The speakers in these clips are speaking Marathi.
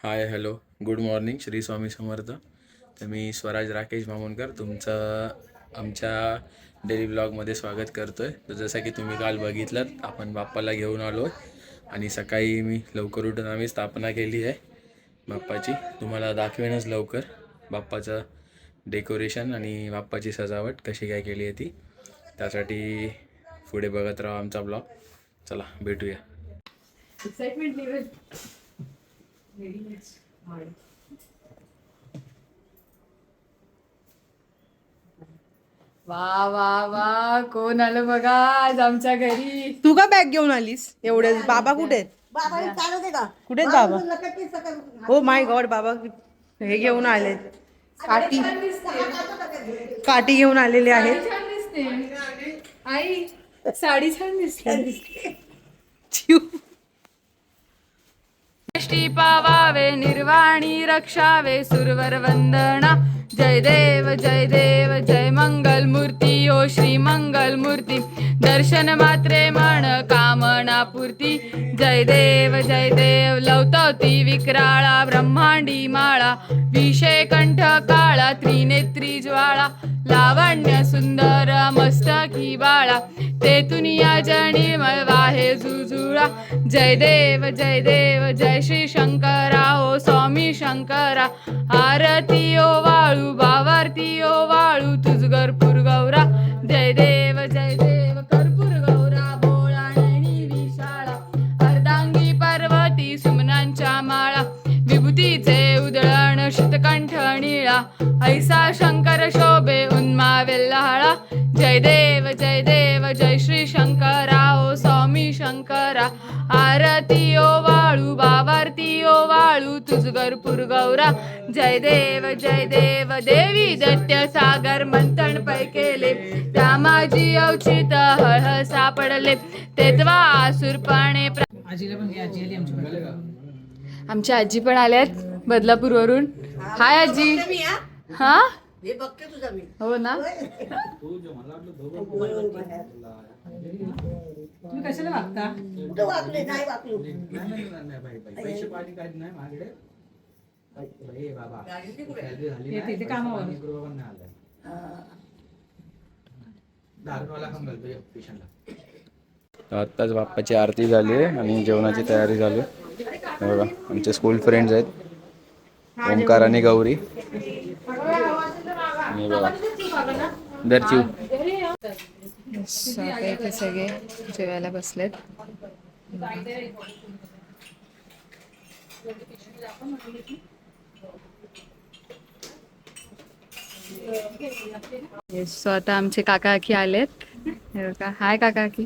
हाय hello good morning Shri Swami Samarth. तर मी स्वराज राकेश मामुनकर तुमचं आमच्या डेली ब्लॉगमध्ये स्वागत करतो आहे. तर जसं की तुम्ही काल बघितलं आपण बाप्पाला घेऊन आलो आणि सकाळी मी लवकर उठून आम्ही स्थापना केली आहे बाप्पाची. तुम्हाला दाखवेनच लवकर बाप्पाचं डेकोरेशन आणि बाप्पाची सजावट कशी काय केली आहे ती. त्यासाठी पुढे बघत राहा आमचा ब्लॉग. चला भेटूया. एक्साइटमेंट लेवल वा वा वा कोण आलं बघा आज आमच्या घरी. तू का बॅग घेऊन आलीस एवढे? बाबा कुठे आहेत? कुठे आहेत बाबा? हो माय गॉड, बाबा हे घेऊन आले, काठी काठी घेऊन आलेले आहेत. छान दिसते आई, साडी छान दिसते. ष्टी पावावे निर्वाणी रक्षावे सुरवर वंदना. जय देव जय मंगल मूर्ती ओ श्री मंगल मूर्ती. दर्शन मात्रे मन कामना पूर्ती. जय देव लवतवती विक्राळा ब्रह्मांडी माळा. विषय कंठ काळा त्रिनेत्री ज्वाळा. लावण्य सुंदर मस्तकी बाळा. तेथून या जणी वाहे जुजुळा. जय देव जय श्री शंकरा ओ स्वामी शंकरा. आरती ओ वाळू बावारती ओ वाळू तुझ कर्पूर गौरा. जय देव कर्पूर गौरा भोळा नयनी विशाळा. अर्धांगी पर्वती सुमनांच्या माळा. विभूतीचे उधळण शीतकंठ निळा. ऐसा शंकर शोभे उन्मावे लहाळा. जय देव जय श्री शंकरा ओ स्वामी शंकरा. आरती ओ वाळू बावारती ओ वाळू तुझ कर्पूर गौरा. जय देव देवी दैत्य सागर मंथन पै केले. रामाजी अवचित हळ सापडले. तेव्हा आसुरपणे आमची आजी पण आल्यात बदलापूरवरून. हाय आजी. हा हो ना. तुम्ही कशाला वागता? आत्ताच बाप्पाची आरती झाली आहे आणि जेवणाची तयारी झाली आहे. बघा आमचे स्कूल फ्रेंड्स आहेत ओमकार आणि गौरी. आणि बघा दरची इथे सगळे जेवायला बसलेत. सो आता आमचे काका काकी आलेत. हाय काका काकी.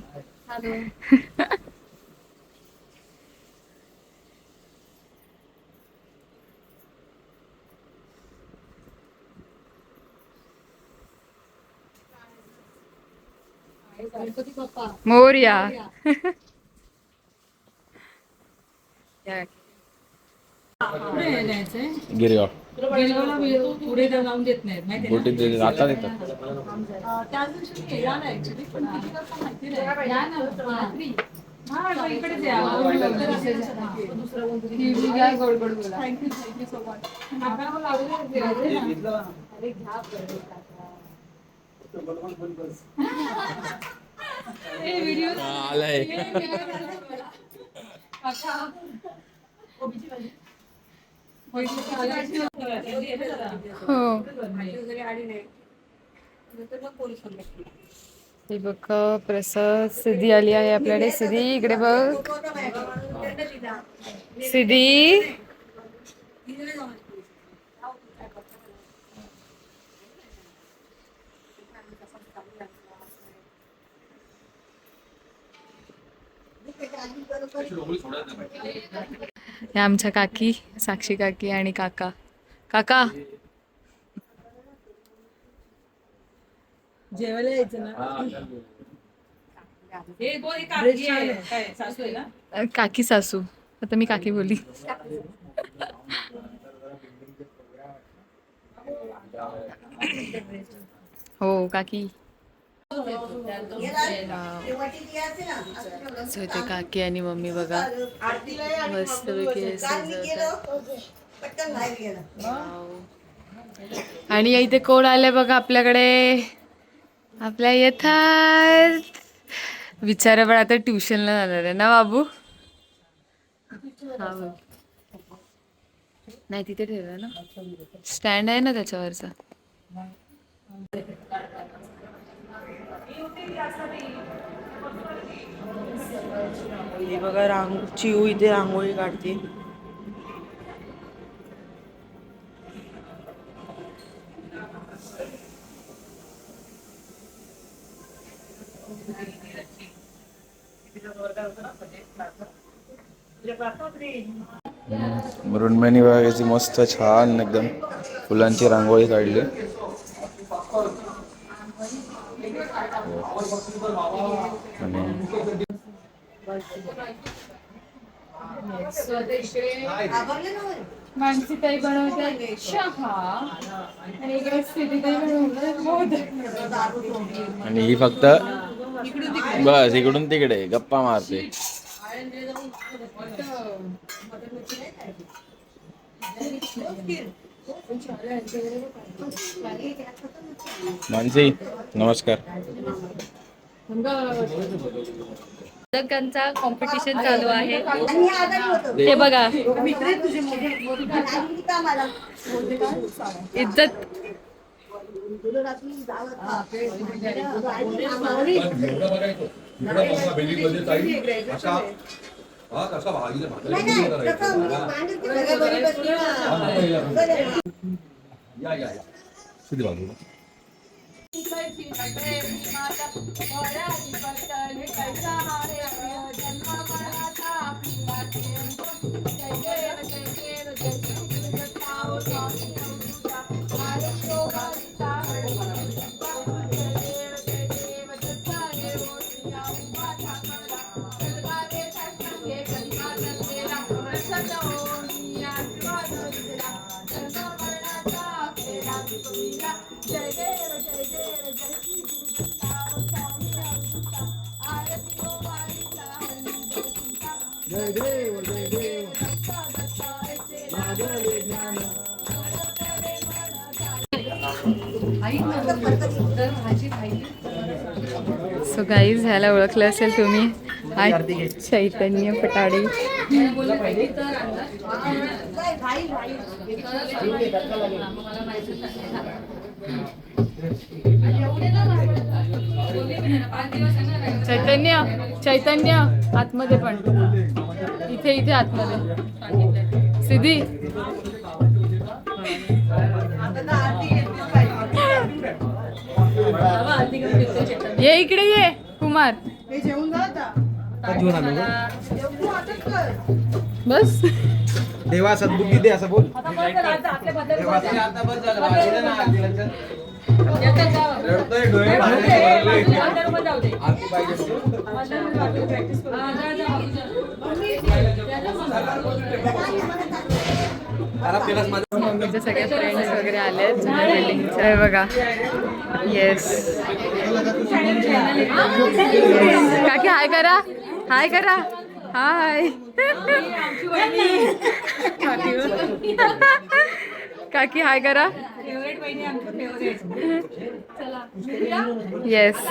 मोरया. गिरगाव पुढे जाऊन देत नाहीत. बोटीत आता येतात. गोड गोड बोला. Thank you so much. आलाय. हे बघ प्रसाद. सिद्धी आली आहे आपल्याकडे. सिद्धी इकडे बघ. सिद्धी हे आमच्या काकी साक्षी काकी आणि काका. काका जेवायला यायचं ना. काकी सासू. आता मी काकी बोली. हो काकी. सो इथे काकी आणि मम्मी बघा मस्तपैकी आणि इथे कोण आले बघा आपल्याकडे आपल्या येतात विचारा पण आता ट्युशनला जाणार आहे ना बाबू. हा बघ. नाही तिथे ठेवलं ना स्टँड आहे ना त्याच्यावरचा. हे बघा चिऊ इथे रांगोळी काढते. मृण्मयी बघायची मस्त छान एकदम फुलांची रांगोळी काढली. मानसी ताई बनवते चहा आणि इकडे स्थिती ताई बनवते मोदक. आणि ही फक्त बस इकडून तिकडे गप्पा मारते. मानसी नमस्कार. मोदकांचा कॉम्पिटिशन चालू आहे. हे बघा इज्जत सो गाईज ह्याला ओळखलं असेल तुम्ही हा चैतन्य पटाडे. चैतन्य चैतन्य आतमध्ये पण इथे इथे आतमध्ये सिद्धी ये इकडे ये कुमार. बस देवा सद्बुद्धी दे असं बोल. मम्मीचे सगळे फ्रेंड्स वगैरे आले जुन्या बिल्डिंगच्या बघा. येस काकी हाय करा हाय करा हाय. काकी हाय करा. येस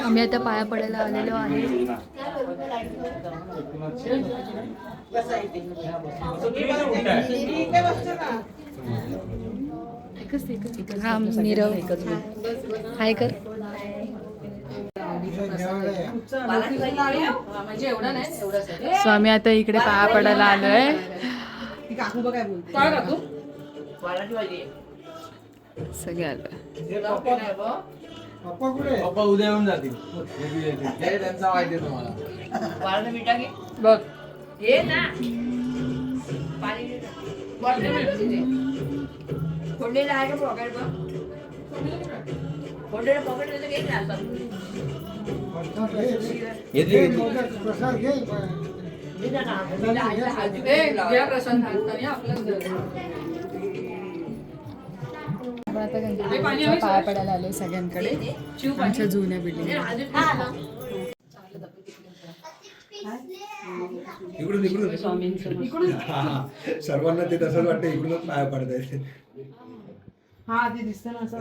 आम्ही आता पाया पडायला आलेलो आहे. हा नीरव हाय कर. सो आम्ही आता इकडे पाया पडायला आलोय. सगळे आलोय. पप्पा उद्या येऊन जातील. त्यांचा माहिती आहे तुम्हाला. बघ आपण आता गणपतीच्या पाया पडायला आलो सगळ्यांकडे आमच्या जुन्या बिल्डिंग. सर्वांना ते तसंच वाटतं इकडूनच पाया पडतायत. हा ते दिसतं ना असं.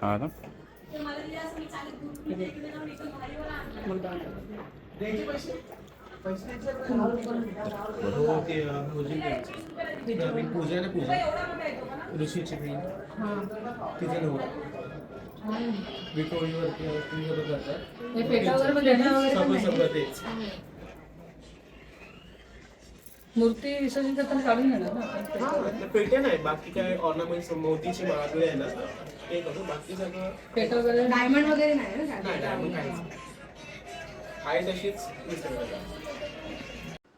हा ना. मूर्ती विसर्जन करताना काढून घेणार ना पेटे नाही, बाकी काय ऑर्नामेंट्स मोतीची माळागुळे आहे ना ते करू, बाकी सगळं पेट वगैरे. डायमंड वगैरे नाही ना नाही. डायमंड काहीच आहे तशीच विसर्जन.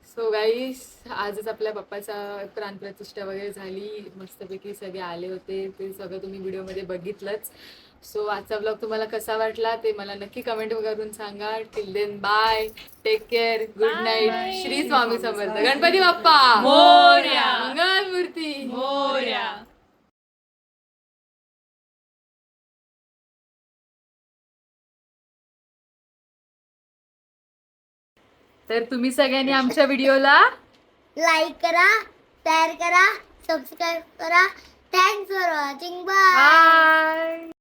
सो गाईस आजच आपल्या पप्पाचा प्राणप्रतिष्ठा वगैरे झाली, मस्तपैकी सगळे आले होते, ते सगळं तुम्ही व्हिडिओमध्ये बघितलंच. सो आजचा ब्लॉग तुम्हाला कसा वाटला ते मला नक्की कमेंट करून सांगा. Till then bye, take care, good night, Shri Swami Samarth, Ganpati Bappa Morya, Mangalmurti Morya. तर तुम्ही सगळ्यांनी आमच्या व्हिडिओला लाईक करा, शेअर करा, सबस्क्राईब करा. Thanks for watching. Bye. Bye.